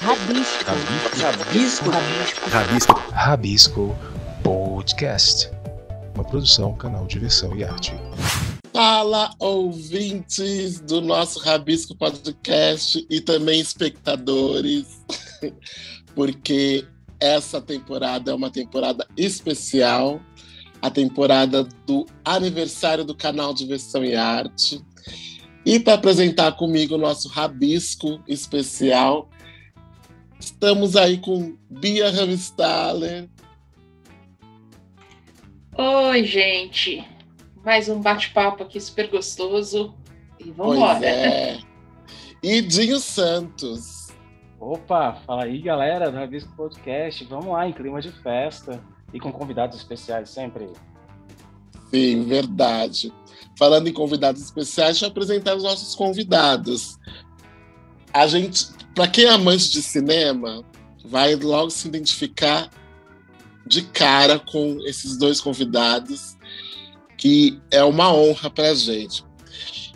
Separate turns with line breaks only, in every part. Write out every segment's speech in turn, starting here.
Rabisco.
Rabisco.
Rabisco.
Rabisco.
Rabisco Podcast, uma produção, canal Diversão e Arte.
Fala, ouvintes do nosso Rabisco Podcast e também espectadores, porque essa temporada é uma temporada especial, a temporada do aniversário do canal Diversão e Arte. E para apresentar comigo o nosso Rabisco especial, estamos aí com Bia Ramstaller.
Oi, gente. Mais um bate-papo aqui super gostoso. E vamos embora.
E Dinho Santos.
Opa, fala aí, galera do Rabisco Podcast. Vamos lá, em clima de festa e com convidados especiais sempre.
Sim, verdade. Falando em convidados especiais, deixa eu apresentar os nossos convidados. A gente, para quem é amante de cinema, vai logo se identificar de cara com esses dois convidados, que é uma honra para a gente.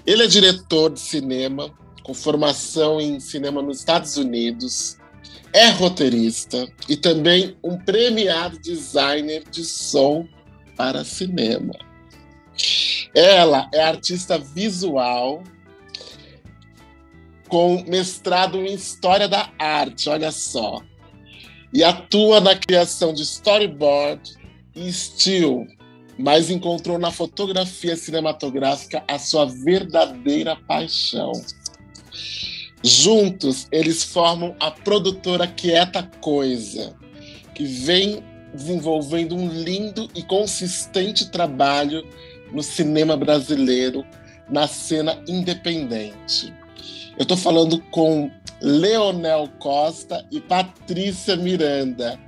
Ele é diretor de cinema, com formação em cinema nos Estados Unidos, é roteirista e também um premiado designer de som para cinema. Ela é artista visual com mestrado em História da Arte, olha só, e atua na criação de storyboard e still, mas encontrou na fotografia cinematográfica a sua verdadeira paixão. Juntos, eles formam a produtora Quieta Coisa, que vem desenvolvendo um lindo e consistente trabalho no cinema brasileiro, na cena independente. Eu estou falando com Leonel Costa e Patrícia Miranda.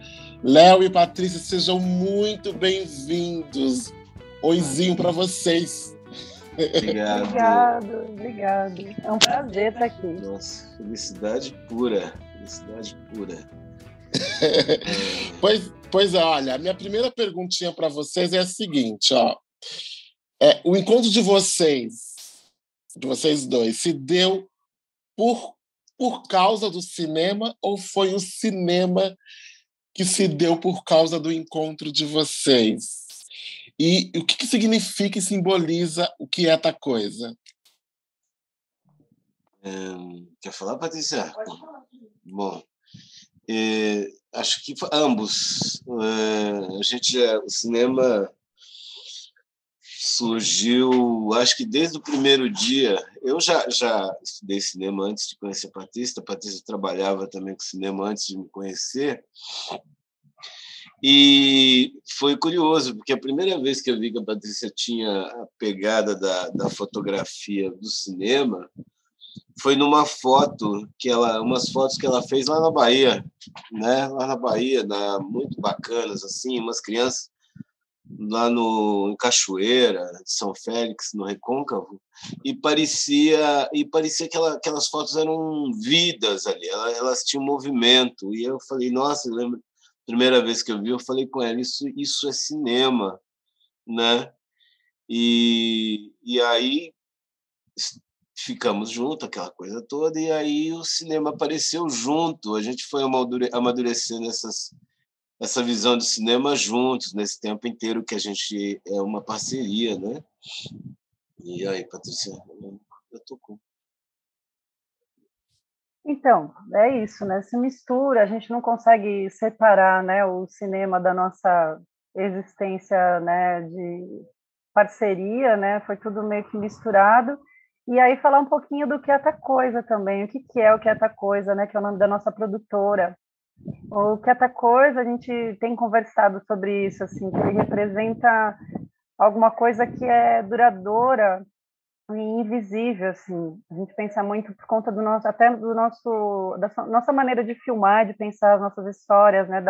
Léo e Patrícia, sejam muito bem-vindos. Oizinho para vocês.
Obrigado. É um prazer estar aqui.
Nossa, felicidade pura.
Pois é, olha, a minha primeira perguntinha para vocês é a seguinte, ó. O encontro de vocês dois, se deu por causa do cinema ou foi o cinema que se deu por causa do encontro de vocês? E o que significa e simboliza o Quieta Coisa?
Quer falar, Patrícia? Pode falar. Bom, acho que ambos. O cinema surgiu, acho que desde o primeiro dia. Eu já estudei cinema antes de conhecer a Patrícia. A Patrícia trabalhava também com cinema antes de me conhecer. E foi curioso, porque a primeira vez que eu vi que a Patrícia tinha a pegada da fotografia do cinema foi numa foto umas fotos que ela fez lá na Bahia, né? Lá na Bahia, muito bacanas, assim, umas crianças lá em Cachoeira, de São Félix, no Recôncavo, e parecia que aquelas fotos eram vidas ali, elas tinham movimento, e eu falei, nossa, eu lembro, primeira vez que eu vi, eu falei com ela, isso é cinema, né? E aí ficamos juntos, aquela coisa toda, e aí o cinema apareceu junto, a gente foi amadurecendo essa visão de cinema juntos, nesse tempo inteiro que a gente é uma parceria, né? E aí, Patrícia, eu tô com...
Então, é isso, né? Se mistura, a gente não consegue separar, né, o cinema da nossa existência, né, de parceria, né? Foi tudo meio que misturado. E aí falar um pouquinho do Quieta Coisa também. O que é o Quieta Coisa, né? Que é o nome da nossa produtora. O Quieta Coisa, a gente tem conversado sobre isso, assim, que ele representa alguma coisa que é duradoura e invisível, assim. A gente pensa muito por conta da nossa maneira de filmar, de pensar as nossas histórias, né,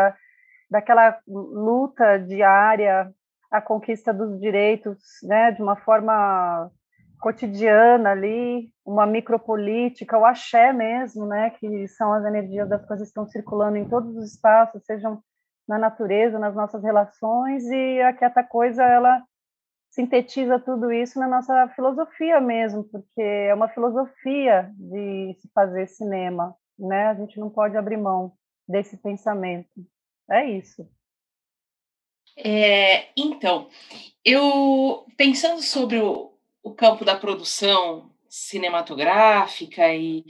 daquela luta diária, a conquista dos direitos, né, de uma forma cotidiana ali, uma micropolítica, o axé mesmo, né, que são as energias das coisas que estão circulando em todos os espaços, sejam na natureza, nas nossas relações, e a Quieta Coisa, ela sintetiza tudo isso na nossa filosofia mesmo, porque é uma filosofia de se fazer cinema, né? A gente não pode abrir mão desse pensamento. É isso.
Então, eu pensando sobre o campo da produção cinematográfica e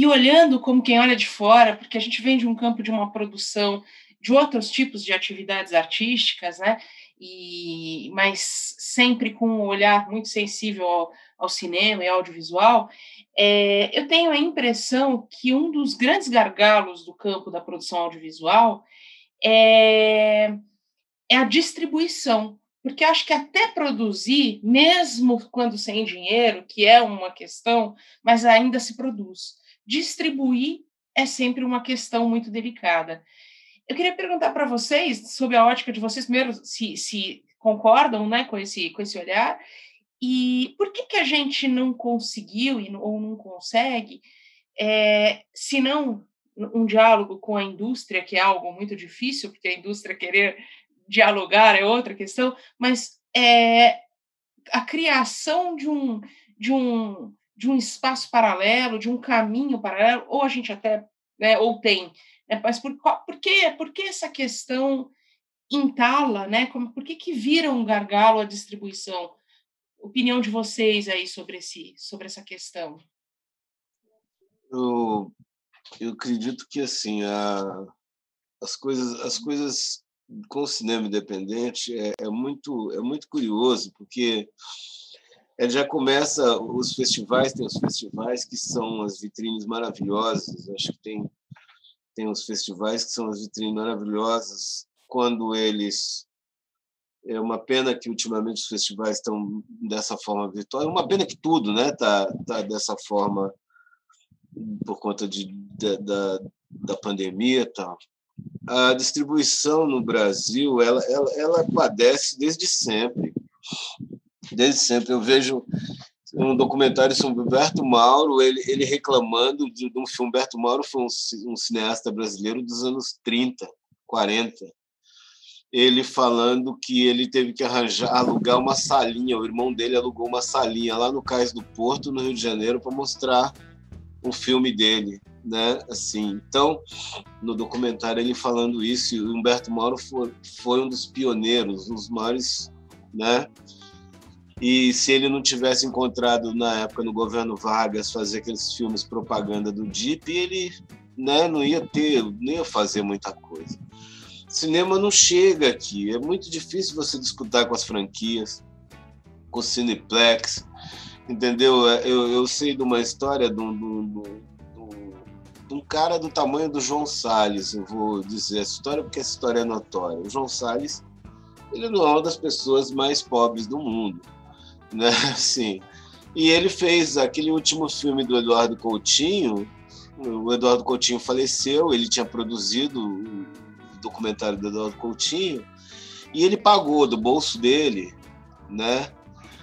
olhando como quem olha de fora, porque a gente vem de um campo de uma produção de outros tipos de atividades artísticas, né? Mas sempre com um olhar muito sensível ao cinema e ao audiovisual, eu tenho a impressão que um dos grandes gargalos do campo da produção audiovisual é a distribuição, porque acho que até produzir, mesmo quando sem dinheiro, que é uma questão, mas ainda se produz. Distribuir é sempre uma questão muito delicada. Eu queria perguntar para vocês, sob a ótica de vocês, primeiro, se concordam, né, com esse olhar, e por que a gente não conseguiu ou não consegue, se não um diálogo com a indústria, que é algo muito difícil, porque a indústria querer dialogar é outra questão, mas a criação de um espaço paralelo, de um caminho paralelo, ou a gente até, né, ou tem, né, mas por que essa questão entala, né? Por que vira um gargalo a distribuição? Opinião de vocês aí sobre essa questão.
Eu acredito que assim as coisas com o cinema independente é muito curioso, porque ele já começa os festivais, tem os festivais que são as vitrines maravilhosas. Acho que tem os festivais que são as vitrines maravilhosas quando eles. É uma pena que ultimamente os festivais estão dessa forma virtual. É uma pena que tudo, né, tá dessa forma por conta da pandemia e tal. A distribuição no Brasil ela padece desde sempre. Desde sempre. Eu vejo um documentário sobre Humberto Mauro, ele reclamando de um filme. Humberto Mauro foi um cineasta brasileiro dos anos 30, 40. Ele falando que ele teve que alugar uma salinha, o irmão dele alugou uma salinha lá no Cais do Porto, no Rio de Janeiro, para mostrar o filme dele, né? Assim, então, no documentário ele falando isso, e o Humberto Mauro foi um dos pioneiros, um dos maiores, né? E se ele não tivesse encontrado na época no governo Vargas fazer aqueles filmes propaganda do DIP, ele, né, não ia fazer muita coisa. Cinema não chega aqui, é muito difícil você disputar com as franquias, com o Cineplex, entendeu? Eu sei de uma história de um cara do tamanho do João Salles. Eu vou dizer essa história porque essa história é notória. O João Salles, ele não é uma das pessoas mais pobres do mundo, né? Assim, e ele fez aquele último filme do Eduardo Coutinho. O Eduardo Coutinho faleceu, ele tinha produzido o documentário do Eduardo Coutinho e ele pagou do bolso dele, né?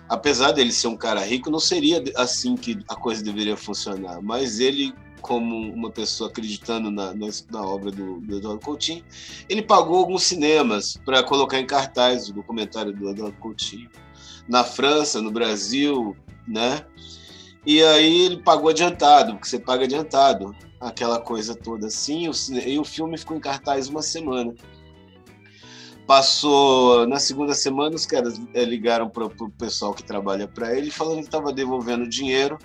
Apesar dele ser um cara rico, não seria assim que a coisa deveria funcionar, mas ele, como uma pessoa acreditando na obra do Eduardo Coutinho, ele pagou alguns cinemas para colocar em cartaz o documentário do Eduardo Coutinho, na França, no Brasil, né? E aí ele pagou adiantado, porque você paga adiantado, aquela coisa toda assim, e o filme ficou em cartaz uma semana. Passou, na segunda semana, os caras ligaram para o pessoal que trabalha para ele, falando que estava devolvendo dinheiro,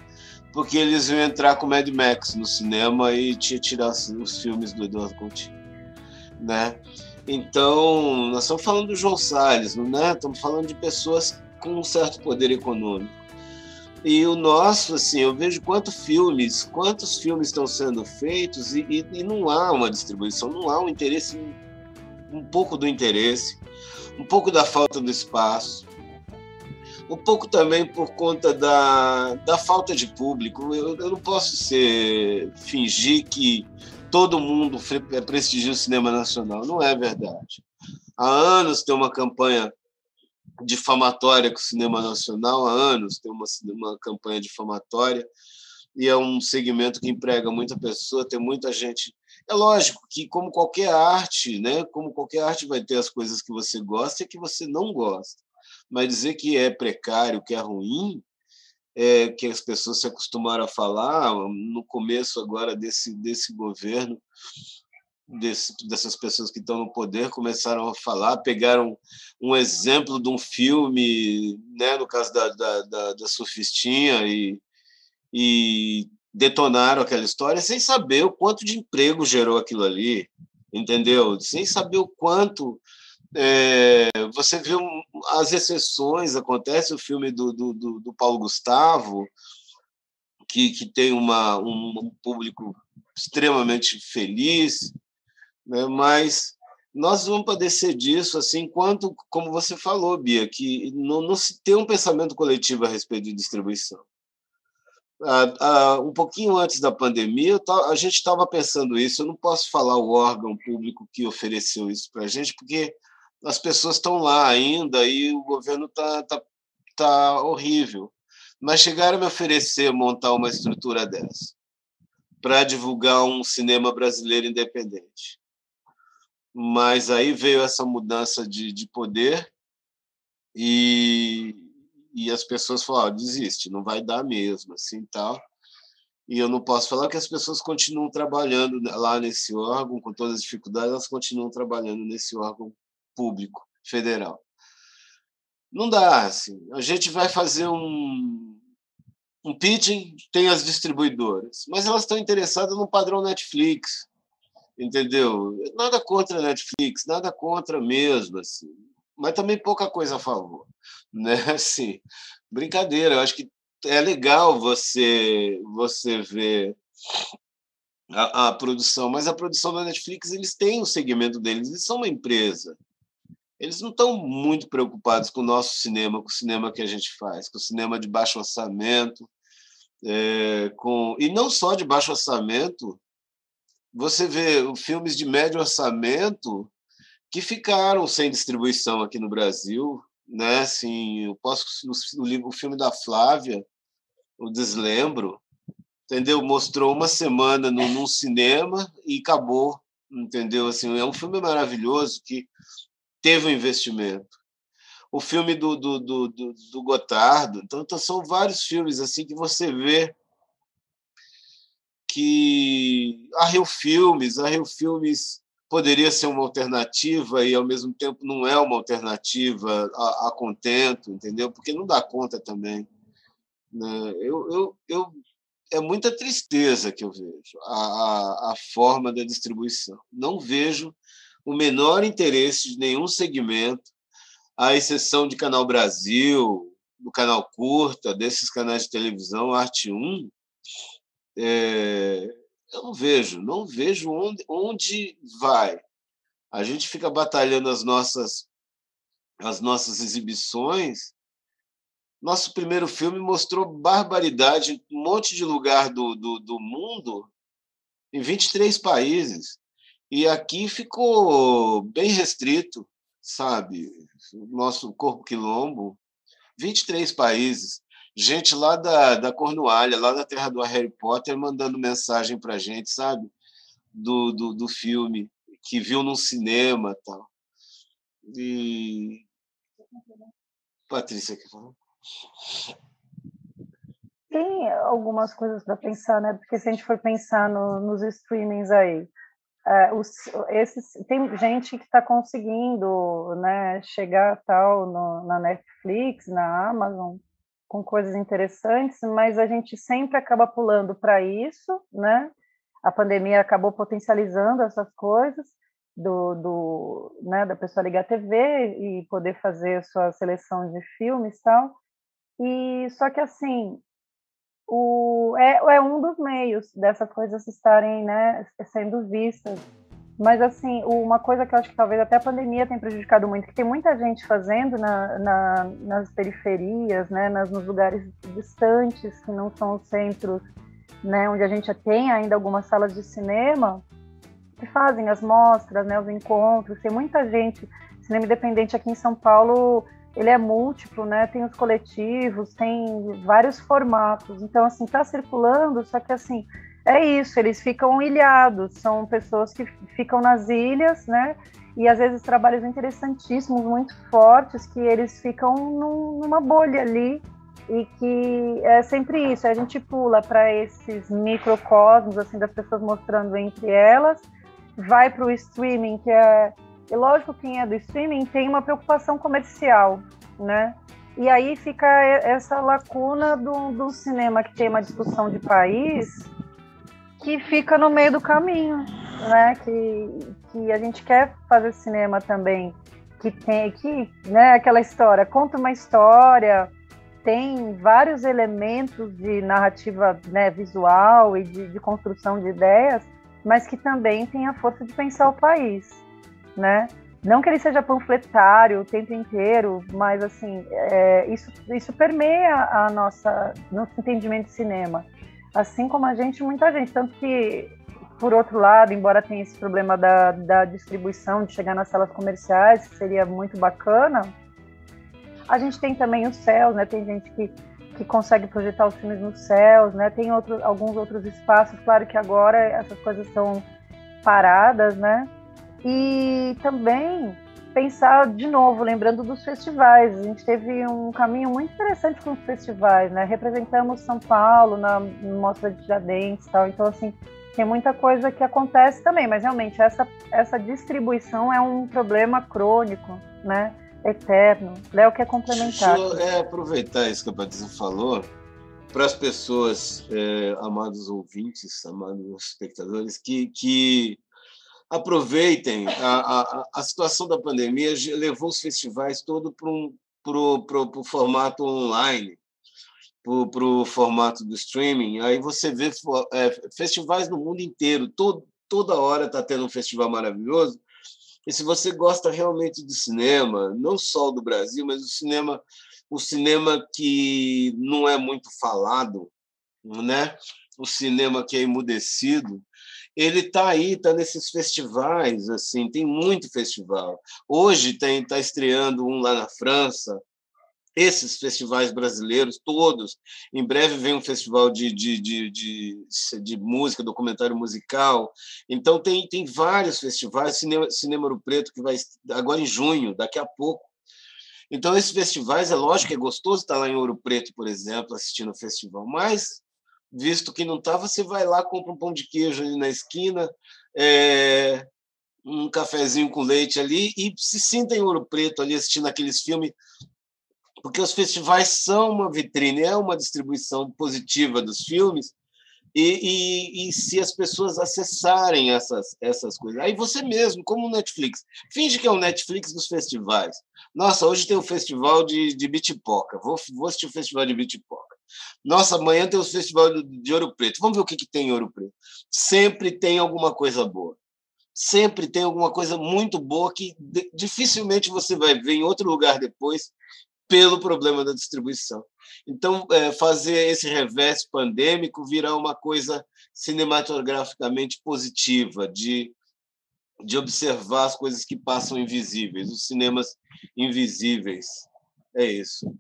porque eles iam entrar com Mad Max no cinema e tinha tirar os filmes do Eduardo Coutinho, né? Então, nós estamos falando do João Salles, né? Estamos falando de pessoas com um certo poder econômico. E o nosso, assim, eu vejo quantos filmes estão sendo feitos e não há uma distribuição, não há um interesse, um pouco do interesse, um pouco da falta do espaço, um pouco também por conta da falta de público. Eu não posso fingir que todo mundo prestigia o cinema nacional, não é verdade. Há anos tem uma campanha difamatória com o cinema nacional, há anos tem uma campanha difamatória, e é um segmento que emprega muita pessoa, tem muita gente. É lógico que, como qualquer arte, né, como qualquer arte vai ter as coisas que você gosta e que você não gosta, mas dizer que é precário, que é ruim, que as pessoas se acostumaram a falar no começo agora desse governo, dessas pessoas que estão no poder, começaram a falar, pegaram um exemplo de um filme, né, no caso da surfistinha, e detonaram aquela história sem saber o quanto de emprego gerou aquilo ali, entendeu? Sem saber o quanto... você vê as exceções, acontece o filme do Paulo Gustavo, que tem um público extremamente feliz, né? Mas nós vamos padecer disso, assim, enquanto, como você falou, Bia, que não se tem um pensamento coletivo a respeito de distribuição. Um pouquinho antes da pandemia, a gente estava pensando isso. Eu não posso falar o órgão público que ofereceu isso para a gente, porque as pessoas estão lá ainda e o governo tá horrível. Mas chegaram a me oferecer montar uma estrutura dessa para divulgar um cinema brasileiro independente. Mas aí veio essa mudança de poder e as pessoas falaram, desiste, não vai dar mesmo, assim, tal. E eu não posso falar que as pessoas continuam trabalhando lá nesse órgão, com todas as dificuldades, elas continuam trabalhando nesse órgão público, federal. Não dá, assim. A gente vai fazer um pitching, tem as distribuidoras, mas elas estão interessadas no padrão Netflix, entendeu? Nada contra a Netflix, nada contra mesmo, assim. Mas também pouca coisa a favor, né? Assim, brincadeira. Eu acho que é legal você ver a produção, mas a produção da Netflix, eles têm o segmento deles, eles são uma empresa. Eles não estão muito preocupados com o nosso cinema, com o cinema que a gente faz, com o cinema de baixo orçamento, e não só de baixo orçamento. Você vê filmes de médio orçamento que ficaram sem distribuição aqui no Brasil, né? Assim, o filme da Flávia, o Deslembro, entendeu? Mostrou uma semana num cinema e acabou, entendeu? Assim, é um filme maravilhoso que teve um investimento. O filme do Gotardo, então são vários filmes assim que você vê que a Rio Filmes poderia ser uma alternativa e, ao mesmo tempo, não é uma alternativa a contento, entendeu? Porque não dá conta também, né? É muita tristeza que eu vejo a forma da distribuição. Não vejo o menor interesse de nenhum segmento, à exceção de Canal Brasil, do Canal Curta, desses canais de televisão, Arte 1, eu não vejo onde vai. A gente fica batalhando as nossas exibições. Nosso primeiro filme mostrou barbaridade em um monte de lugar do mundo, em 23 países. E aqui ficou bem restrito, sabe? O nosso Corpo Quilombo, 23 países. Gente lá da Cornualha, lá da terra do Harry Potter, mandando mensagem para a gente, sabe? Do filme, que viu num cinema e tal. E... Patrícia, quer falar?
Tem algumas coisas para pensar, né? Porque se a gente for pensar nos streamings aí, tem gente que está conseguindo, né, chegar tal na Netflix, na Amazon, com coisas interessantes, mas a gente sempre acaba pulando para isso, né? A pandemia acabou potencializando essas coisas né, da pessoa ligar a TV e poder fazer a sua seleção de filmes e tal. E só que assim, é um dos meios dessas coisas estarem, né, sendo vistas. Mas, assim, uma coisa que eu acho que talvez até a pandemia tenha prejudicado muito, que tem muita gente fazendo nas periferias, né, nos lugares distantes, que não são os centros, né, onde a gente tem ainda algumas salas de cinema, que fazem as mostras, né, os encontros. Tem muita gente, cinema independente aqui em São Paulo, ele é múltiplo, né, tem os coletivos, tem vários formatos. Então, assim, tá circulando, só que, assim, é isso, eles ficam ilhados, são pessoas que ficam nas ilhas, né? E às vezes trabalhos interessantíssimos, muito fortes, que eles ficam numa bolha ali e que é sempre isso, a gente pula para esses microcosmos, assim, das pessoas mostrando entre elas, vai para o streaming, que é... E lógico, quem é do streaming tem uma preocupação comercial, né? E aí fica essa lacuna do cinema que tem uma discussão de país que fica no meio do caminho, né? Que a gente quer fazer cinema também, que tem né, aquela história, conta uma história, tem vários elementos de narrativa, né, visual e de construção de ideias, mas que também tem a força de pensar o país, né? Não que ele seja panfletário o tempo inteiro, mas assim, isso permeia nosso entendimento de cinema. Assim como muita gente. Tanto que, por outro lado, embora tenha esse problema da distribuição, de chegar nas salas comerciais, que seria muito bacana, a gente tem também os céus, né? Tem gente que consegue projetar os filmes nos céus, né? Tem alguns outros espaços, claro que agora essas coisas estão paradas, né? E também pensar de novo, lembrando dos festivais. A gente teve um caminho muito interessante com os festivais, né? Representamos São Paulo na Mostra de Tiradentes e tal. Então, assim, tem muita coisa que acontece também, mas realmente essa distribuição é um problema crônico, né? Eterno. Léo quer complementar.
Deixa eu aproveitar isso que a Patrícia falou, para as pessoas, amados ouvintes, amados espectadores, que aproveitem a situação da pandemia, levou os festivais todo para o formato online, para o formato do streaming. Aí você vê festivais no mundo inteiro, toda hora está tendo um festival maravilhoso. E se você gosta realmente de cinema, não só do Brasil, mas o cinema que não é muito falado, né? O cinema que é emudecido, ele está aí, está nesses festivais, assim, tem muito festival. Hoje está estreando um lá na França, esses festivais brasileiros todos. Em breve vem um festival de música, documentário musical. Então, tem vários festivais, Cinema Ouro Preto, que vai agora em junho, daqui a pouco. Então, esses festivais, é lógico que é gostoso estar lá em Ouro Preto, por exemplo, assistindo o festival, mas, visto que não está, você vai lá, compra um pão de queijo ali na esquina, um cafezinho com leite ali e se sinta em Ouro Preto ali assistindo aqueles filmes, porque os festivais são uma vitrine, é uma distribuição positiva dos filmes, e se as pessoas acessarem essas coisas. Aí você mesmo, como o Netflix, finge que é o Netflix dos festivais. Nossa, hoje tem o festival de Bitipoca, vou assistir o festival de Bitipoca. Nossa, amanhã tem o festival de Ouro Preto, vamos ver o que tem em Ouro Preto. Sempre tem alguma coisa boa. Sempre tem alguma coisa muito boa que dificilmente você vai ver em outro lugar depois, pelo problema da distribuição. Então, fazer esse revés pandêmico virar uma coisa cinematograficamente positiva, de observar as coisas que passam invisíveis, os cinemas invisíveis. É isso.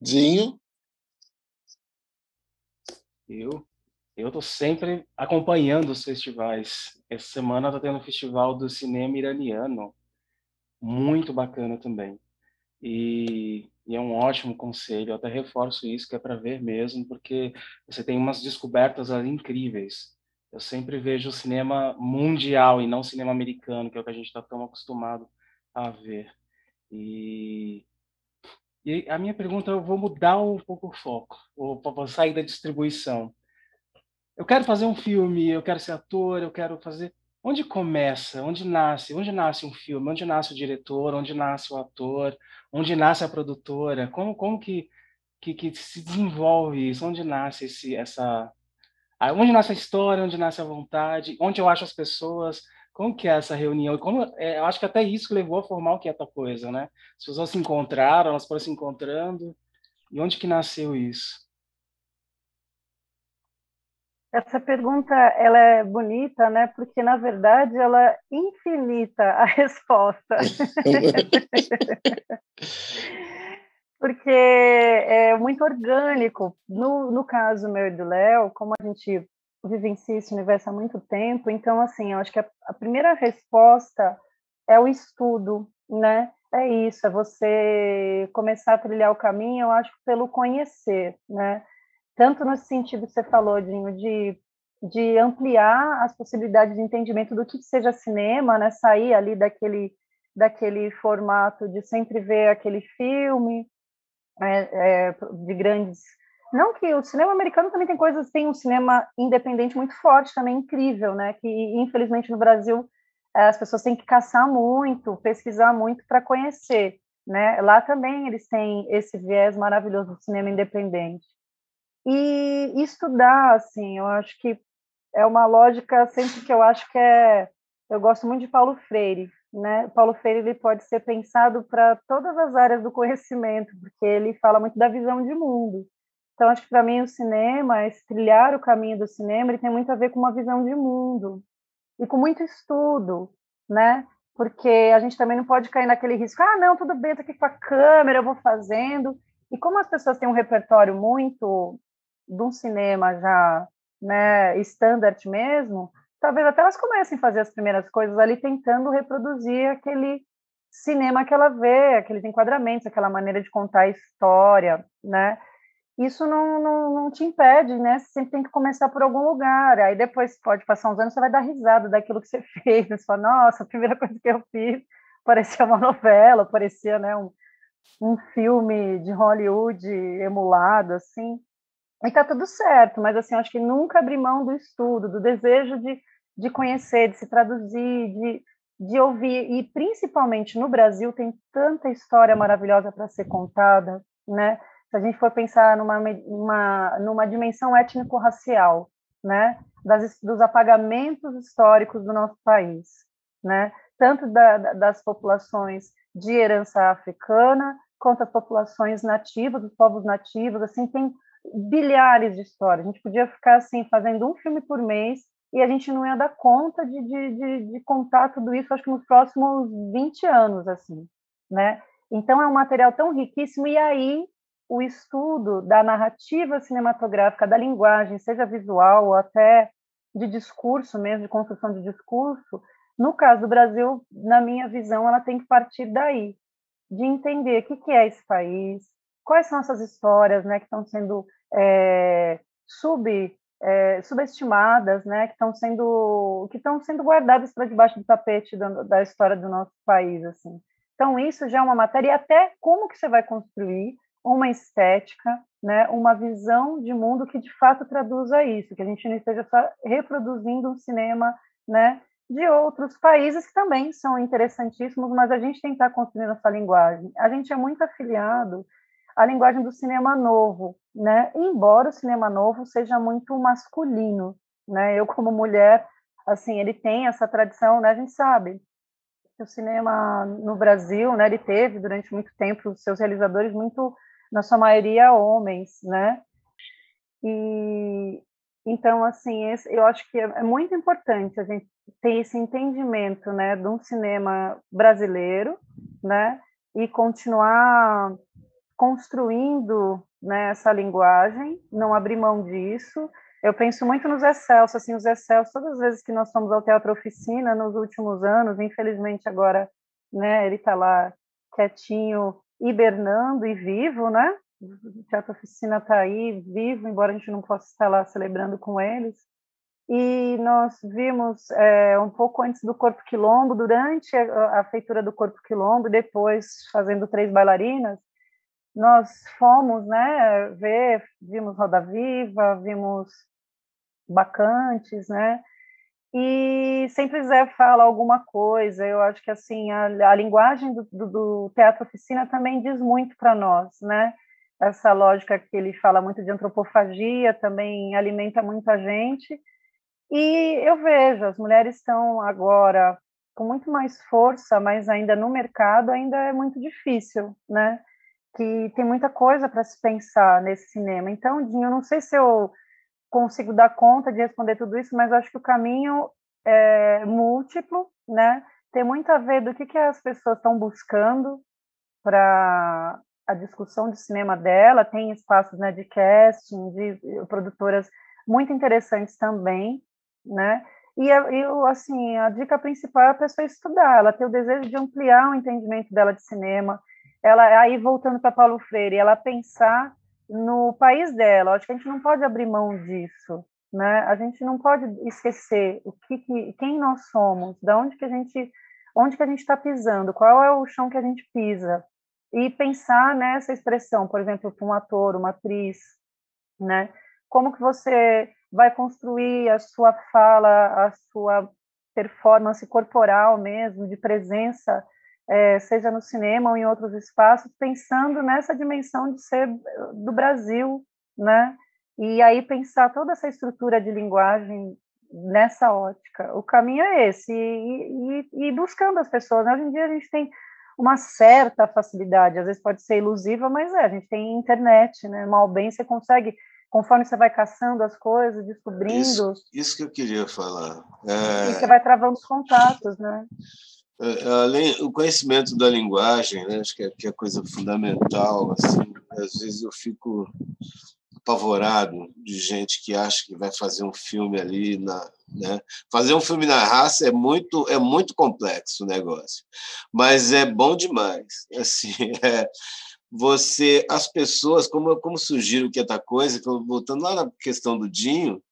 Dinho?
Eu estou sempre acompanhando os festivais. Essa semana está tendo o Festival do Cinema Iraniano, muito bacana também. E é um ótimo conselho, eu até reforço isso, que é para ver mesmo, porque você tem umas descobertas ali incríveis. Eu sempre vejo o cinema mundial e não o cinema americano, que é o que a gente está tão acostumado a ver. E a minha pergunta, eu vou mudar um pouco o foco, vou sair da distribuição. Eu quero fazer um filme, eu quero ser ator, eu quero fazer... Onde começa? Onde nasce um filme? Onde nasce o diretor? Onde nasce o ator? Onde nasce a produtora? Como que se desenvolve isso? Onde nasce onde nasce a história? Onde nasce a vontade? Onde eu acho as pessoas? Como que é essa reunião? Eu acho que até isso levou a formar o que é essa coisa, né? As pessoas se encontraram, elas foram se encontrando. E onde que nasceu isso?
Essa pergunta, ela é bonita, né? Porque, na verdade, ela é infinita, a resposta. Porque é muito orgânico. No caso meu e do Léo, como a gente vivencia esse universo há muito tempo, então, assim, eu acho que a primeira resposta é o estudo, né? É isso, é você começar a trilhar o caminho, eu acho, pelo conhecer, né? Tanto no sentido que você falou, Dinho, de ampliar as possibilidades de entendimento do que seja cinema, né? Sair ali daquele formato de sempre ver aquele filme de grandes... Não que o cinema americano também tem um cinema independente muito forte, também incrível, né? Que infelizmente no Brasil as pessoas têm que caçar muito, pesquisar muito para conhecer, né? Lá também eles têm esse viés maravilhoso do cinema independente. E estudar, assim, eu acho que é uma lógica sempre que eu acho que eu gosto muito de Paulo Freire, né? Paulo Freire ele pode ser pensado para todas as áreas do conhecimento, porque ele fala muito da visão de mundo. Então, acho que para mim o cinema, esse trilhar o caminho do cinema, ele tem muito a ver com uma visão de mundo e com muito estudo, né? Porque a gente também não pode cair naquele risco, não, tudo bem, tô aqui com a câmera, eu vou fazendo. E como as pessoas têm um repertório muito de um cinema já, né, standard mesmo, talvez até elas comecem a fazer as primeiras coisas ali tentando reproduzir aquele cinema que ela vê, aqueles enquadramentos, aquela maneira de contar a história, né? Isso não te impede, né? Você sempre tem que começar por algum lugar. Aí depois pode passar uns anos, você vai dar risada daquilo que você fez. Você fala, nossa, a primeira coisa que eu fiz parecia uma novela, parecia, né, um filme de Hollywood emulado, assim. E tá tudo certo, mas assim, acho que nunca abrir mão do estudo, do desejo de conhecer, de se traduzir, de ouvir. E principalmente no Brasil tem tanta história maravilhosa para ser contada, né? Se a gente for pensar numa dimensão étnico-racial, né? Dos apagamentos históricos do nosso país, né? Tanto das populações de herança africana, quanto as populações nativas, dos povos nativos, assim, tem bilhares de histórias. A gente podia ficar assim fazendo um filme por mês e a gente não ia dar conta de contar tudo isso, acho que nos próximos 20 anos, assim, né? Então é um material tão riquíssimo, e aí o estudo da narrativa cinematográfica, da linguagem, seja visual ou até de discurso mesmo, de construção de discurso, no caso do Brasil, na minha visão, ela tem que partir daí, de entender o que é esse país, quais são essas histórias, né, que estão sendo subestimadas, né, que estão sendo guardadas para debaixo do tapete da história do nosso país, assim. Então isso já é uma matéria, e até como que você vai construir uma estética, né, uma visão de mundo que de fato traduza isso, que a gente não esteja só reproduzindo um cinema, né, de outros países que também são interessantíssimos, mas a gente tem que estar construindo essa linguagem. A gente é muito afiliado à linguagem do cinema novo, né? Embora o cinema novo seja muito masculino, né? Eu como mulher, assim, ele tem essa tradição, né? A gente sabe que o cinema no Brasil, né? Ele teve durante muito tempo os seus realizadores muito, na sua maioria, homens, né? E então, assim, eu acho que é muito importante a gente ter esse entendimento, né, de um cinema brasileiro, né, e continuar construindo, né, essa linguagem, não abrir mão disso. Eu penso muito no Zé Celso, assim, o Zé Celso, todas as vezes que nós fomos ao Teatro Oficina nos últimos anos, infelizmente agora, né, ele está lá quietinho, hibernando e vivo, né? O Teatro Oficina está aí, vivo, embora a gente não possa estar lá celebrando com eles. E nós vimos um pouco antes do Corpo Quilombo, durante a feitura do Corpo Quilombo, depois fazendo Três Bailarinas, nós fomos, né, vimos Roda Viva, vimos Bacantes, né, e sempre Zé fala alguma coisa. Eu acho que assim a linguagem do Teatro Oficina também diz muito para nós, né, essa lógica que ele fala muito de antropofagia também alimenta muita gente. E eu vejo, as mulheres estão agora com muito mais força, mas ainda no mercado ainda é muito difícil, né? Que tem muita coisa para se pensar nesse cinema. Então, Dinho, eu não sei se eu consigo dar conta de responder tudo isso, mas acho que o caminho é múltiplo, né? Tem muito a ver do que as pessoas estão buscando para a discussão de cinema dela. Tem espaços, né, de casting, de produtoras muito interessantes também, né? Assim, a dica principal é a pessoa estudar, ela ter o desejo de ampliar o entendimento dela de cinema, ela aí voltando para Paulo Freire, ela pensar no país dela. Acho que a gente não pode abrir mão disso, né? A gente não pode esquecer quem nós somos, onde que a gente está pisando, qual é o chão que a gente pisa, e pensar nessa expressão, por exemplo, para um ator, uma atriz, né? Como que você vai construir a sua fala, a sua performance corporal mesmo, de presença, seja no cinema ou em outros espaços, pensando nessa dimensão de ser do Brasil, né? E aí pensar toda essa estrutura de linguagem nessa ótica. O caminho é esse, e buscando as pessoas. Hoje em dia a gente tem uma certa facilidade, às vezes pode ser ilusiva, mas a gente tem internet, né? Mal bem você consegue, conforme você vai caçando as coisas, descobrindo.
Isso que eu queria falar.
E você vai travando os contatos, né?
Além o conhecimento da linguagem, né? Acho que é coisa fundamental. Assim, às vezes eu fico apavorado de gente que acha que vai fazer um filme ali né? Fazer um filme na raça é muito complexo o negócio, mas é bom demais. Assim, as pessoas, como sugiro que é outra coisa, voltando lá na questão do Dinho,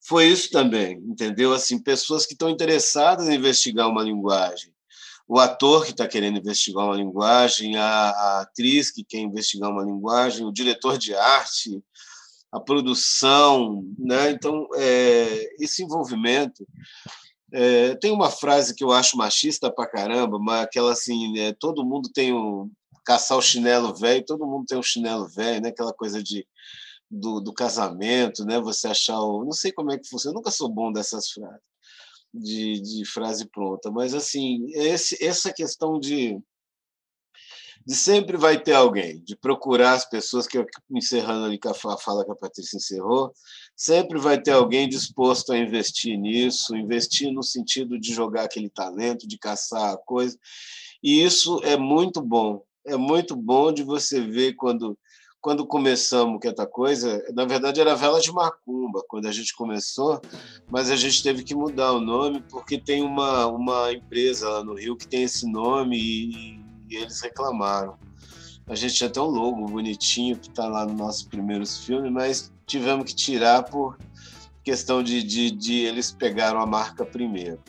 foi isso também, entendeu? Assim, pessoas que estão interessadas em investigar uma linguagem. O ator que está querendo investigar uma linguagem, a atriz que quer investigar uma linguagem, o diretor de arte, a produção, né? Então, esse envolvimento. Tem uma frase que eu acho machista pra caramba, mas aquela assim, todo mundo tem caçar o chinelo velho, todo mundo tem um chinelo velho, né? Aquela coisa do casamento, né? Você achar não sei como é que funciona, eu nunca sou bom dessas frases de frase pronta, mas assim, essa questão de sempre vai ter alguém, de procurar as pessoas, que eu encerrando ali com a fala que a Patrícia encerrou, sempre vai ter alguém disposto a investir nisso, investir no sentido de jogar aquele talento, de caçar a coisa, e isso é muito bom de você ver quando começamos com essa coisa. Na verdade era Vela de Macumba quando a gente começou, mas a gente teve que mudar o nome porque tem uma empresa lá no Rio que tem esse nome e eles reclamaram. A gente tinha até um logo bonitinho que está lá nos nossos primeiros filmes, mas tivemos que tirar por questão de eles pegaram a marca primeiro.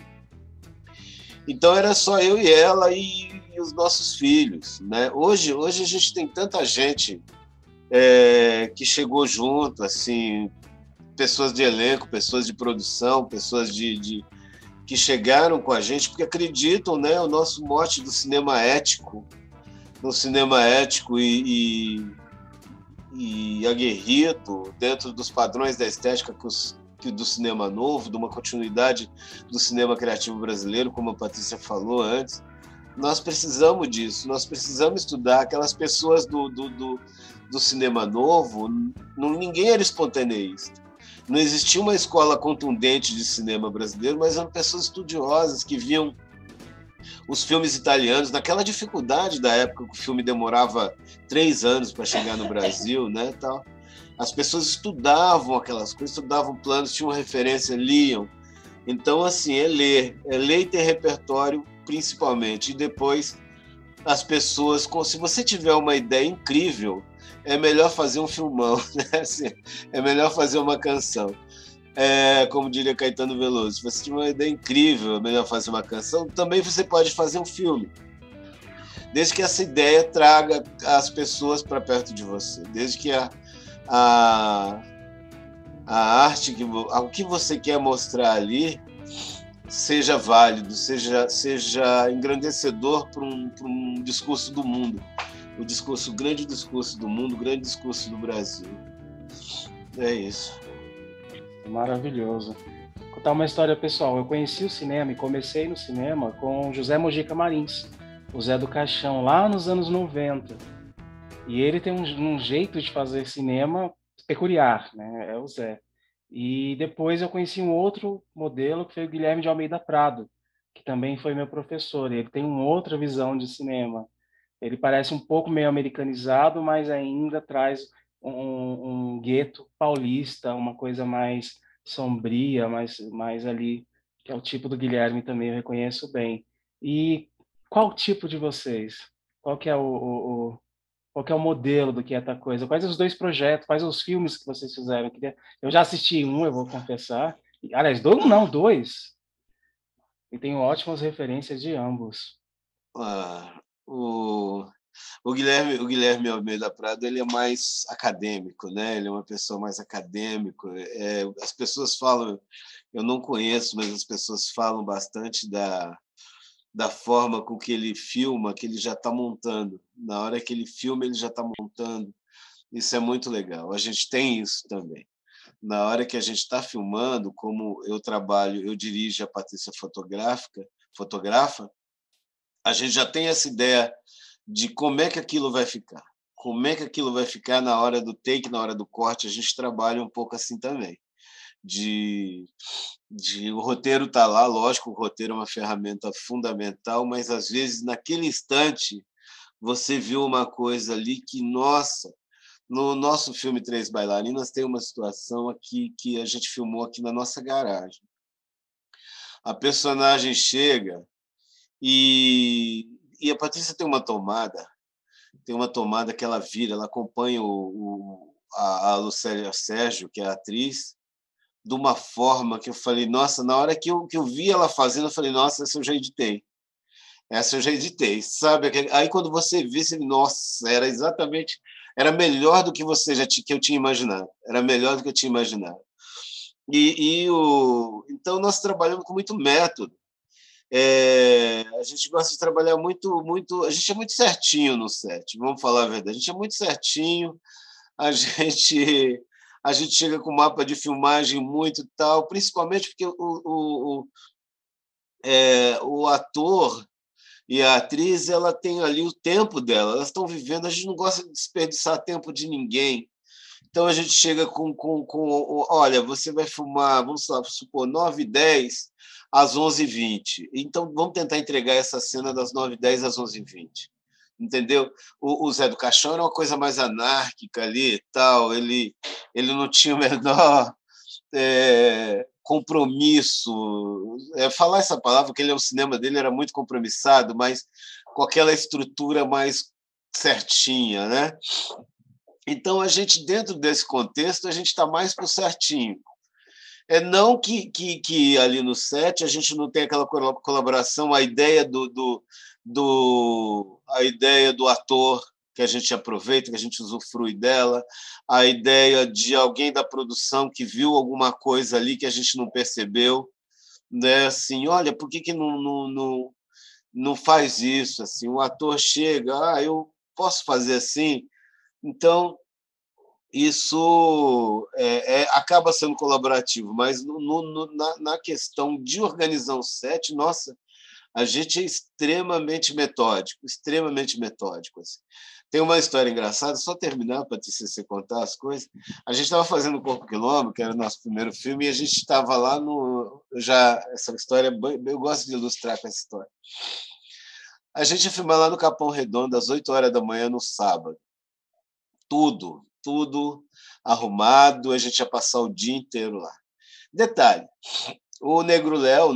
Então era só eu e ela e os nossos filhos, né? Hoje a gente tem tanta gente que chegou junto, assim, pessoas de elenco, pessoas de produção, pessoas que chegaram com a gente porque acreditam, né? O nosso mote do cinema ético, e aguerrido dentro dos padrões da estética do cinema novo, de uma continuidade do cinema criativo brasileiro, como a Patrícia falou antes. Nós precisamos disso, nós precisamos estudar aquelas pessoas do cinema novo. Ninguém era espontaneísta. Não existia uma escola contundente de cinema brasileiro, mas eram pessoas estudiosas que viam os filmes italianos, naquela dificuldade da época, que o filme demorava 3 anos para chegar no Brasil, né, tal. As pessoas estudavam aquelas coisas, estudavam planos, tinham referência, liam. Então, assim, é ler e ter repertório, principalmente. E depois, as pessoas, se você tiver uma ideia incrível, é melhor fazer um filmão, né? Assim, é melhor fazer uma canção. Como diria Caetano Veloso, se você tiver uma ideia incrível, é melhor fazer uma canção. Também você pode fazer um filme, desde que essa ideia traga as pessoas para perto de você, desde que a arte, o que você quer mostrar ali, seja válido, seja engrandecedor para um discurso do mundo, o grande discurso do mundo, o grande discurso do Brasil. É isso.
Maravilhoso. Vou contar uma história pessoal. Eu conheci o cinema e comecei no cinema com José Mojica Marins, o Zé do Caixão, lá nos anos 90. E ele tem um jeito de fazer cinema peculiar, né? É o Zé. E depois eu conheci um outro modelo, que foi o Guilherme de Almeida Prado, que também foi meu professor. Ele tem uma outra visão de cinema. Ele parece um pouco meio americanizado, mas ainda traz um gueto paulista, uma coisa mais sombria, mais ali que é o tipo do Guilherme também, eu reconheço bem. E qual tipo de vocês? Qual que é qual que é o modelo do Que é Tal Coisa? Quais os dois projetos, quais os filmes que vocês fizeram? Eu já assisti um, eu vou confessar. Aliás, dois não, dois. E tenho ótimas referências de ambos.
Ah, o Guilherme Almeida Prado, ele é mais acadêmico, né? Ele é uma pessoa mais acadêmico. As pessoas falam, eu não conheço, mas as pessoas falam bastante da forma com que ele filma, que ele já está montando. Na hora que ele filma, ele já está montando. Isso é muito legal. A gente tem isso também. Na hora que a gente está filmando, como eu trabalho, eu dirijo a Patrícia fotografa, a gente já tem essa ideia de como é que aquilo vai ficar. Como é que aquilo vai ficar na hora do take, na hora do corte, a gente trabalha um pouco assim também. O roteiro está lá, lógico, o roteiro é uma ferramenta fundamental, mas às vezes naquele instante você viu uma coisa ali que, nossa, no nosso filme Três Bailarinas tem uma situação aqui que a gente filmou aqui na nossa garagem. A personagem chega e a Patrícia tem uma tomada que ela vira, ela acompanha a Lucélia Sérgio, que é a atriz, de uma forma que eu falei, nossa, na hora que eu vi ela fazendo, eu falei, nossa, essa eu já editei. Essa eu já editei, sabe? Aí quando você vê, você, nossa, era melhor do que que eu tinha imaginado. Era melhor do que eu tinha imaginado. Então nós trabalhamos com muito método. A gente gosta de trabalhar muito. A gente é muito certinho no set. Vamos falar a verdade. A gente é muito certinho. A gente a gente chega com mapa de filmagem muito tal, principalmente porque o ator e a atriz, ela tem ali o tempo dela, elas estão vivendo, a gente não gosta de desperdiçar tempo de ninguém. Então a gente chega olha, você vai filmar, vamos supor, 9h10 às 11h20. Então vamos tentar entregar essa cena das 9h10 às 11h20. Entendeu? O Zé do Caixão era uma coisa mais anárquica ali e tal, ele não tinha o menor compromisso. Falar essa palavra, que o cinema dele era muito compromissado, mas com aquela estrutura mais certinha, né? Então, a gente, dentro desse contexto, a gente está mais para o certinho. Não que ali no set a gente não tem aquela colaboração, a ideia a ideia do ator, que a gente aproveita, que a gente usufrui dela, a ideia de alguém da produção que viu alguma coisa ali que a gente não percebeu, né? Assim, olha, por que não faz isso? Assim, o ator chega, eu posso fazer assim? Então, isso acaba sendo colaborativo, mas na questão de organizar o set, nossa, a gente é extremamente metódico, extremamente metódico. Assim. Tem uma história engraçada, só terminar, Patrícia, você contar as coisas. A gente estava fazendo o Corpo Quilombo, que era o nosso primeiro filme, e a gente estava lá essa história, eu gosto de ilustrar com essa história. A gente ia filmar lá no Capão Redondo, às 8h da manhã, no sábado. Tudo arrumado, a gente ia passar o dia inteiro lá. Detalhe, o Negro Léo,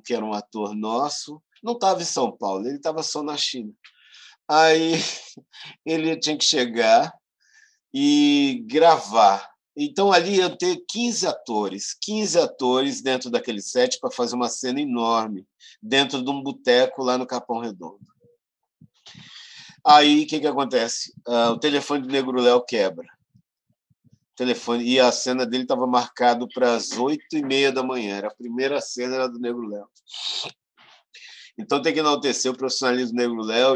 que era um ator nosso, não estava em São Paulo, ele estava só na China. Aí ele tinha que chegar e gravar. Então, ali iam ter 15 atores dentro daquele set para fazer uma cena enorme, dentro de um boteco lá no Capão Redondo. Aí, o que acontece? O telefone do Negro Léo quebra. E a cena dele estava marcado para as 8h30 da manhã. A primeira cena era do Negro Léo. Então tem que enaltecer o profissionalismo do Negro Léo,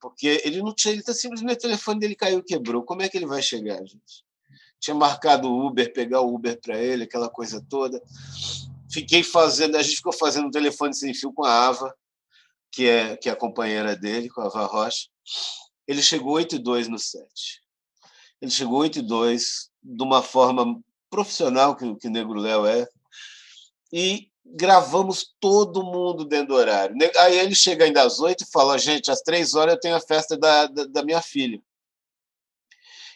porque ele não tinha, simplesmente o telefone dele caiu e quebrou. Como é que ele vai chegar, gente? Tinha marcado o Uber, pegar o Uber para ele, aquela coisa toda. A gente ficou fazendo um telefone sem fio com a Ava, que é a companheira dele, com a Ava Rocha. Ele chegou 8h02 no set. Ele chegou 8h02, de uma forma profissional que o Negro Léo é, e gravamos todo mundo dentro do horário. Aí ele chega ainda às 8h e fala, gente, às 3h eu tenho a festa da minha filha.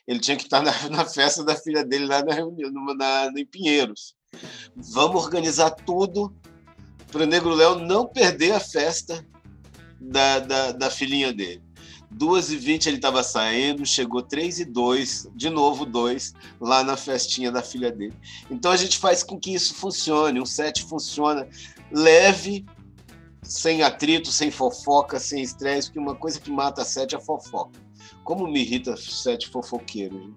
Ele tinha que estar na festa da filha dele lá na reunião, em Pinheiros. Vamos organizar tudo para o Negro Léo não perder a festa da filhinha dele. 2h20 ele estava saindo, chegou 3h02, de novo 2, lá na festinha da filha dele. Então a gente faz com que isso funcione, um set funciona leve, sem atrito, sem fofoca, sem estresse, porque uma coisa que mata set é a fofoca. Como me irrita set fofoqueiro.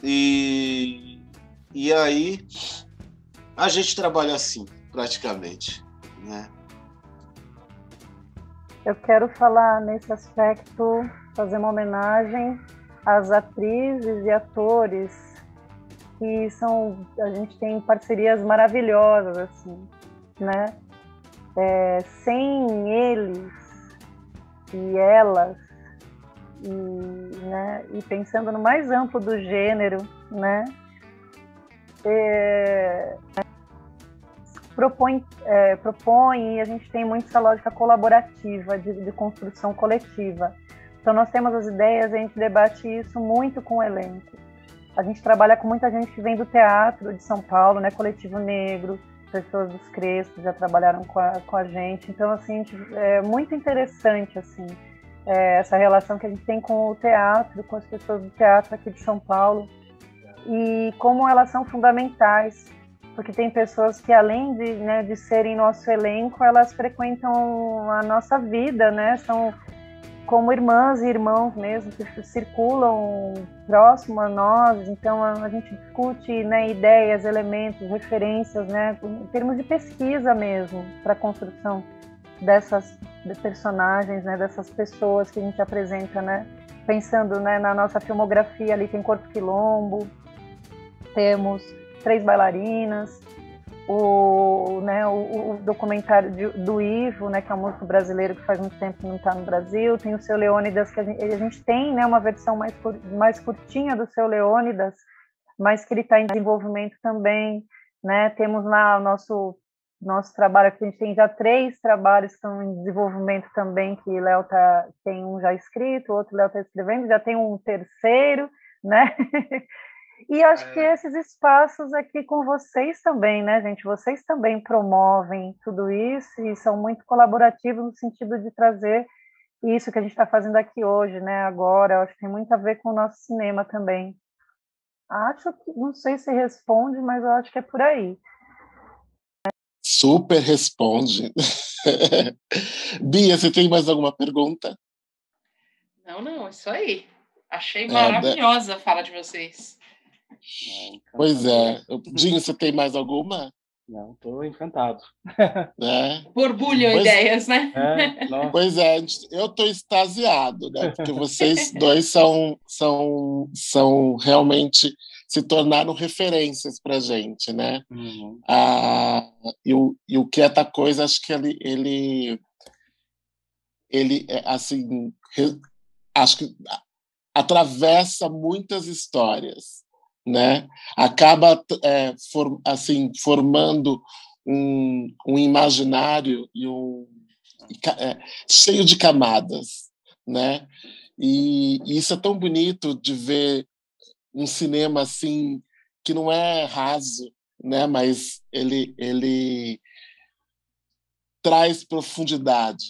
E aí a gente trabalha assim, praticamente, né?
Eu quero falar nesse aspecto, fazer uma homenagem às atrizes e atores que a gente tem parcerias maravilhosas, assim, né? Sem eles e elas, e pensando no mais amplo do gênero, né? Propõe, e a gente tem muito essa lógica colaborativa, de construção coletiva. Então, nós temos as ideias, a gente debate isso muito com o elenco. A gente trabalha com muita gente que vem do teatro de São Paulo, né? Coletivo Negro, pessoas dos Crespos já trabalharam com a gente. Então, assim, é muito interessante, assim, essa relação que a gente tem com o teatro, com as pessoas do teatro aqui de São Paulo, e como elas são fundamentais, porque tem pessoas que, além de serem nosso elenco, elas frequentam a nossa vida, né? São como irmãs e irmãos mesmo, que circulam próximo a nós. Então, a gente discute, né, ideias, elementos, referências, né, em termos de pesquisa mesmo, para a construção dessas personagens, né, dessas pessoas que a gente apresenta, né? Pensando, né, na nossa filmografia, ali tem Corpo Quilombo, temos 3 bailarinas, o documentário do Ivo, né, que é um músico brasileiro que faz muito tempo que não está no Brasil, tem o Seu Leônidas, que a gente tem, né, uma versão mais curtinha do Seu Leônidas, mas que ele está em desenvolvimento também, né? Temos lá o nosso trabalho, aqui a gente tem já 3 trabalhos que estão em desenvolvimento também, que Léo tem um já escrito, o outro Léo está escrevendo, já tem um terceiro, né? E acho que esses espaços aqui com vocês também, né, gente? Vocês também promovem tudo isso e são muito colaborativos no sentido de trazer isso que a gente está fazendo aqui hoje, né? Agora, eu acho que tem muito a ver com o nosso cinema também. Acho que, não sei se responde, mas eu acho que é por aí.
Super responde. Bia, você tem mais alguma pergunta?
Não, é isso aí. Achei maravilhosa a fala de vocês.
Pois é. Dinho, você tem mais alguma?
Não, estou encantado.
Borbulham ideias, né?
Pois é, eu estou extasiado, né? Porque vocês dois são realmente se tornaram referências para a gente, né?
Uhum.
E o Quieta Coisa, acho que ele assim, acho que atravessa muitas histórias, né? Acaba formando um imaginário cheio de camadas, né? E isso é tão bonito de ver um cinema assim que não é raso, né? Mas ele traz profundidade,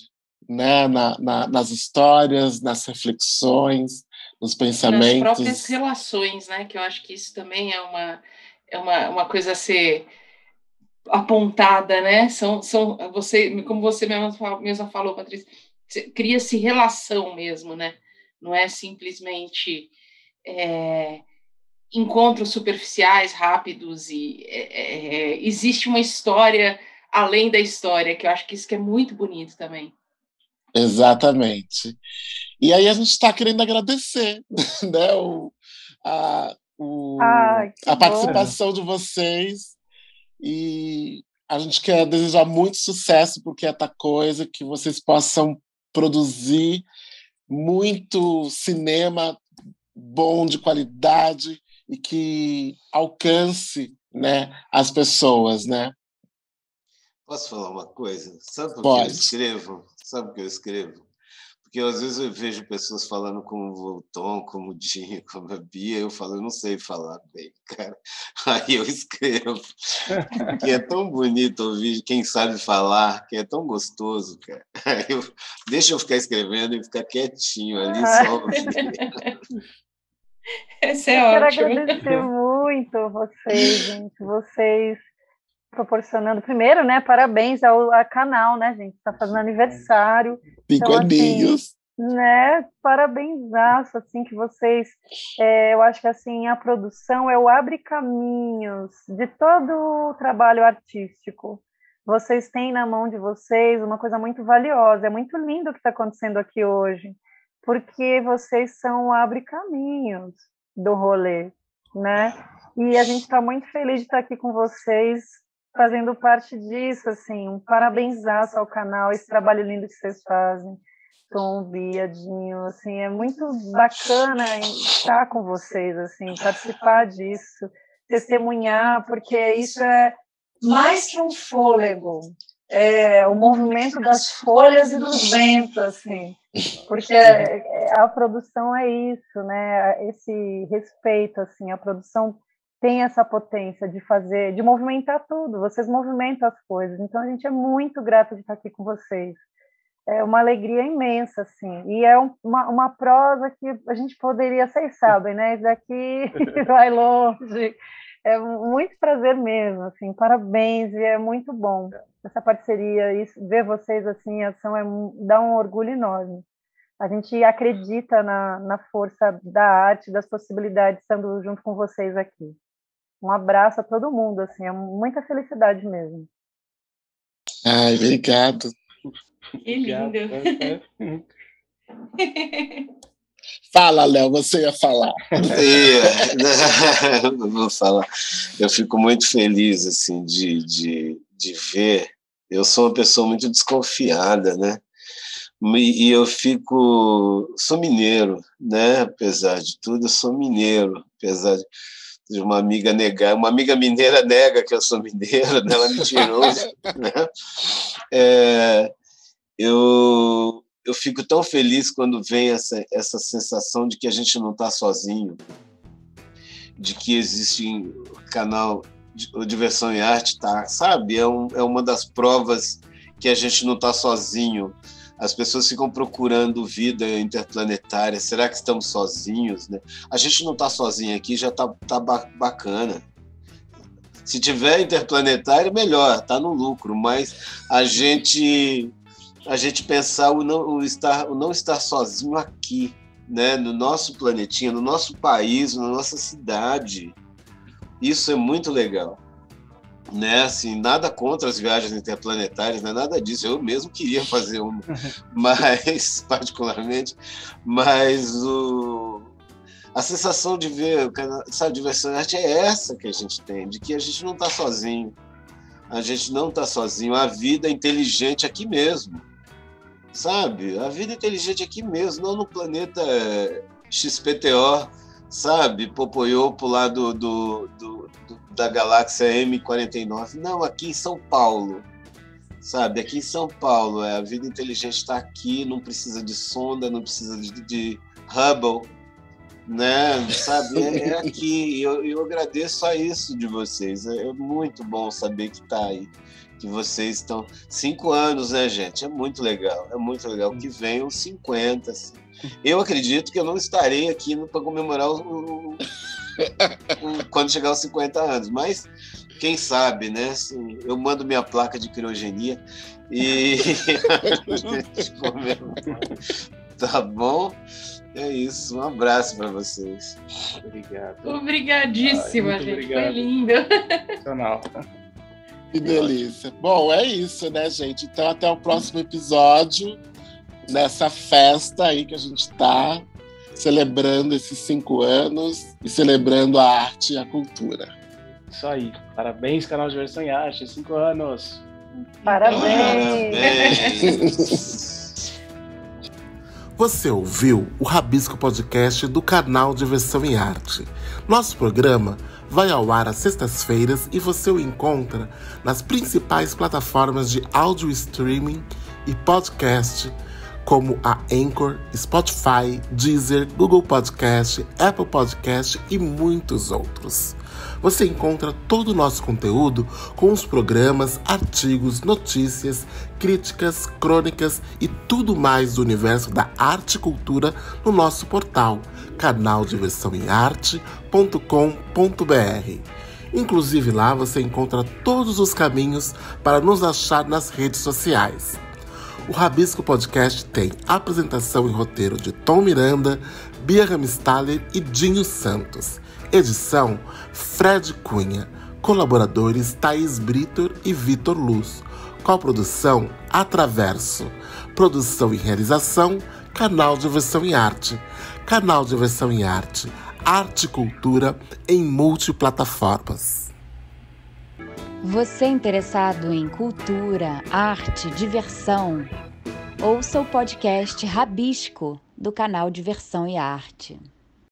né? Nas histórias, nas reflexões, nos pensamentos.
Nas próprias relações, né? Que eu acho que isso também é uma coisa a ser apontada, né? Como você mesma falou, Patrícia, cria-se relação mesmo, né? Não é simplesmente encontros superficiais, rápidos, e existe uma história além da história, que eu acho que isso que é muito bonito também.
Exatamente. E aí a gente está querendo agradecer, né, a participação de vocês, e a gente quer desejar muito sucesso porque é Quieta Coisa, que vocês possam produzir muito cinema bom, de qualidade, e que alcance, né, as pessoas, né?
Posso falar uma coisa? Sabe por
Pode.
que eu escrevo? Sabe por que eu escrevo? Porque Porque às vezes eu vejo pessoas falando como o Tom, como o Dinho, como a Bia, eu falo, eu não sei falar bem, cara. Aí eu escrevo. Porque é tão bonito ouvir quem sabe falar, que é tão gostoso, cara. Aí deixa eu ficar escrevendo e ficar quietinho ali, só ouvir.
Esse é ótimo.
Eu quero agradecer muito vocês, gente. Vocês proporcionando. Primeiro, né? Parabéns ao canal, né, gente? Está fazendo aniversário.
5 aninhos.
Assim, né? Parabenzaço, assim, que vocês. Eu acho que assim, a produção é o abre-caminhos de todo o trabalho artístico. Vocês têm na mão de vocês uma coisa muito valiosa. É muito lindo o que está acontecendo aqui hoje, porque vocês são o abre-caminhos do rolê, né? E a gente está muito feliz de estar aqui com vocês, fazendo parte disso, assim, um parabenzaço ao canal, esse trabalho lindo que vocês fazem, Tom, Bia, Dinho, assim, é muito bacana estar com vocês, assim, participar disso, testemunhar, porque isso é mais que um fôlego, é o movimento das folhas e dos ventos, assim, porque a produção é isso, né? Esse respeito, assim, a produção tem essa potência de fazer, de movimentar tudo, vocês movimentam as coisas, então a gente é muito grato de estar aqui com vocês, é uma alegria imensa, assim, e é uma prosa que a gente poderia, vocês sabem, né? Isso daqui vai longe, é muito prazer mesmo, assim, parabéns, e é muito bom essa parceria, isso, ver vocês assim, dá um orgulho enorme. A gente acredita na força da arte, das possibilidades, estando junto com vocês aqui. Um abraço a todo mundo, assim, é muita felicidade mesmo.
Ai, obrigado.
Que lindo.
Fala, Léo, você ia falar.
Eu vou falar. Eu fico muito feliz, assim, de ver. Eu sou uma pessoa muito desconfiada, né? E eu sou mineiro, né? Apesar de tudo, eu sou mineiro, apesar de uma amiga negar, uma amiga mineira nega que eu sou mineiro, né? Ela me tirou, né? Eu fico tão feliz quando vem essa sensação de que a gente não está sozinho, de que existe um canal de Diversão e Arte, tá, sabe? É uma das provas que a gente não está sozinho. As pessoas ficam procurando vida interplanetária. Será que estamos sozinhos, né? A gente não está sozinho aqui, já tá bacana. Se tiver interplanetário, melhor, tá no lucro. Mas a gente pensar o não estar sozinho aqui, né? No nosso planetinha, no nosso país, na nossa cidade. Isso é muito legal. Né? Assim, nada contra as viagens interplanetárias, não é nada disso. Eu mesmo queria fazer uma, mas particularmente, mas a sensação de ver, sabe, Diversão e Arte é essa que a gente tem, de que a gente não está sozinho. A gente não está sozinho. A vida é inteligente aqui mesmo, sabe? A vida é inteligente aqui mesmo, não no planeta XPTO, sabe? Popoyopo lá da galáxia M49. Não, aqui em São Paulo, sabe? Aqui em São Paulo, a vida inteligente está aqui, não precisa de sonda, não precisa de Hubble, né? Sabe? É aqui. Eu agradeço a isso de vocês. É muito bom saber que está aí, que vocês estão... 5 anos, né, gente? É muito legal. É muito legal que venham 50, assim. Eu acredito que eu não estarei aqui para comemorar quando chegar aos 50 anos, mas quem sabe, né? Assim, eu mando minha placa de criogenia e a gente comemora. Tá bom? É isso. Um abraço para vocês.
Obrigado.
Obrigadíssima, gente.
Obrigado.
Foi lindo.
Sensacional.
Que delícia. Bom, é isso, né, gente? Então, até o próximo episódio, nessa festa aí que a gente tá celebrando esses 5 anos e celebrando a arte e a cultura.
Isso aí. Parabéns, canal Diversão e Arte. 5 anos.
Parabéns.
Você ouviu o Rabisco Podcast do canal Diversão e Arte. Nosso programa vai ao ar às sextas-feiras e você o encontra nas principais plataformas de áudio streaming e podcast como a Anchor, Spotify, Deezer, Google Podcast, Apple Podcast e muitos outros. Você encontra todo o nosso conteúdo com os programas, artigos, notícias, críticas, crônicas e tudo mais do universo da arte e cultura no nosso portal, canaldiversãoemarte.com.br. Inclusive lá você encontra todos os caminhos para nos achar nas redes sociais. O Rabisco Podcast tem apresentação e roteiro de Tom Miranda, Bia Ramstaller e Dinho Santos. Edição Fred Cunha. Colaboradores Thaís Brito e Vitor Luz. Coprodução Atraverso. Produção e realização Canal Diversão e Arte. Canal Diversão e Arte. Arte e cultura em multiplataformas.
Você interessado em cultura, arte, diversão? Ouça o podcast Rabisco, do canal Diversão e Arte.